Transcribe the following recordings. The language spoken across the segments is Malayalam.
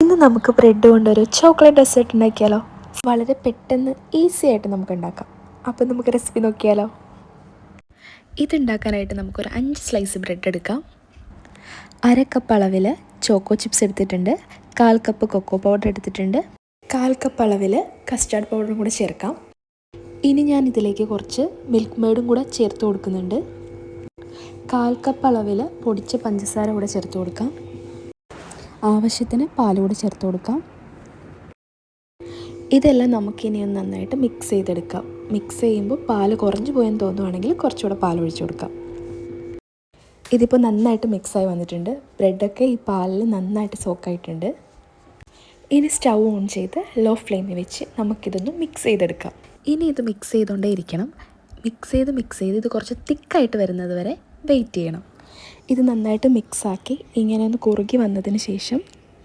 ഇന്ന് നമുക്ക് ബ്രെഡ് കൊണ്ടൊരു ചോക്ലേറ്റ് ഡെസേർട്ട് ഉണ്ടാക്കിയാലോ? വളരെ പെട്ടെന്ന് ഈസി ആയിട്ട് നമുക്ക് ഉണ്ടാക്കാം. അപ്പോൾ നമുക്ക് റെസിപ്പി നോക്കിയാലോ? ഇതുണ്ടാക്കാനായിട്ട് നമുക്കൊരു 5 സ്ലൈസ് ബ്രെഡ് എടുക്കാം. 1/2 കപ്പ് അളവിൽ ചോക്കോ ചിപ്സ് എടുത്തിട്ടുണ്ട്. 1/4 കപ്പ് കൊക്കോ പൗഡർ എടുത്തിട്ടുണ്ട്. 1/4 കപ്പ് അളവിൽ കസ്റ്റാർഡ് പൗഡറും കൂടെ ചേർക്കാം. ഇനി ഞാൻ ഇതിലേക്ക് കുറച്ച് മിൽക്ക് മെയ്ഡും കൂടെ ചേർത്ത് കൊടുക്കുന്നുണ്ട്. 1/4 കപ്പ് അളവിൽ പൊടിച്ച പഞ്ചസാര കൂടെ ചേർത്ത് കൊടുക്കാം. ആവശ്യത്തിന് പാൽ കൂടി ചേർത്ത് കൊടുക്കാം. ഇതെല്ലാം നമുക്കിനി ഒന്ന് നന്നായിട്ട് മിക്സ് ചെയ്തെടുക്കാം. മിക്സ് ചെയ്യുമ്പോൾ പാൽ കുറഞ്ഞു പോയെന്ന് തോന്നുവാണെങ്കിൽ കുറച്ചുകൂടെ പാൽ ഒഴിച്ചു കൊടുക്കാം. ഇതിപ്പോൾ നന്നായിട്ട് മിക്സായി വന്നിട്ടുണ്ട്. ബ്രെഡൊക്കെ ഈ പാലിൽ നന്നായിട്ട് സോക്കായിട്ടുണ്ട്. ഇനി സ്റ്റൗ ഓൺ ചെയ്ത് ലോ ഫ്ലെയിമിൽ വെച്ച് നമുക്കിതൊന്ന് മിക്സ് ചെയ്തെടുക്കാം. ഇനി ഇത് മിക്സ് ചെയ്തുകൊണ്ടേ ഇരിക്കണം. മിക്സ് ചെയ്ത് ഇത് കുറച്ച് തിക്കായിട്ട് വരുന്നത് വരെ വെയിറ്റ് ചെയ്യണം. ഇത് നന്നായിട്ട് മിക്സാക്കി ഇങ്ങനെ ഒന്ന് കുറുകി വന്നതിന് ശേഷം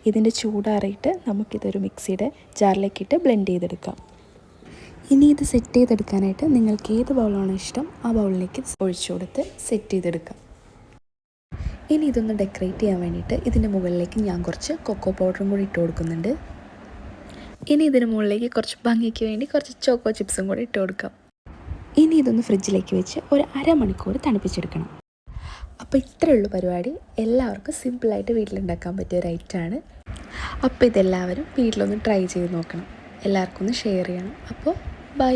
ഇതിൻ്റെ ചൂടാറിയിട്ട് നമുക്കിതൊരു മിക്സിയുടെ ജാറിലേക്കിട്ട് ബ്ലെൻഡ് ചെയ്തെടുക്കാം. ഇനി ഇത് സെറ്റ് ചെയ്തെടുക്കാനായിട്ട് നിങ്ങൾക്ക് ഏത് ബൗളാണോ ഇഷ്ടം ആ ബൗളിലേക്ക് ഒഴിച്ചു കൊടുത്ത് സെറ്റ് ചെയ്തെടുക്കാം. ഇനി ഇതൊന്ന് ഡെക്കറേറ്റ് ചെയ്യാൻ വേണ്ടിയിട്ട് ഇതിൻ്റെ മുകളിലേക്ക് ഞാൻ കുറച്ച് കൊക്കോ പൗഡറും കൂടി ഇട്ട് കൊടുക്കുന്നുണ്ട്. ഇനി ഇതിന് മുകളിലേക്ക് കുറച്ച് ഭംഗിക്ക് വേണ്ടി കുറച്ച് ചോക്കോ ചിപ്സും കൂടി ഇട്ട് കൊടുക്കാം. ഇനി ഇതൊന്ന് ഫ്രിഡ്ജിലേക്ക് വെച്ച് ഒരു അരമണിക്കൂർ തണുപ്പിച്ചെടുക്കണം. അപ്പോൾ ഇത്രയേ ഉള്ളൂ പരിപാടി. എല്ലാവർക്കും സിമ്പിളായിട്ട് വീട്ടിലുണ്ടാക്കാൻ പറ്റിയ ഒരു ഐറ്റമാണ്. അപ്പോൾ ഇതെല്ലാവരും വീട്ടിലൊന്ന് ട്രൈ ചെയ്ത് നോക്കണം. എല്ലാവർക്കും ഒന്ന് ഷെയർ ചെയ്യണം. അപ്പോൾ ബൈ.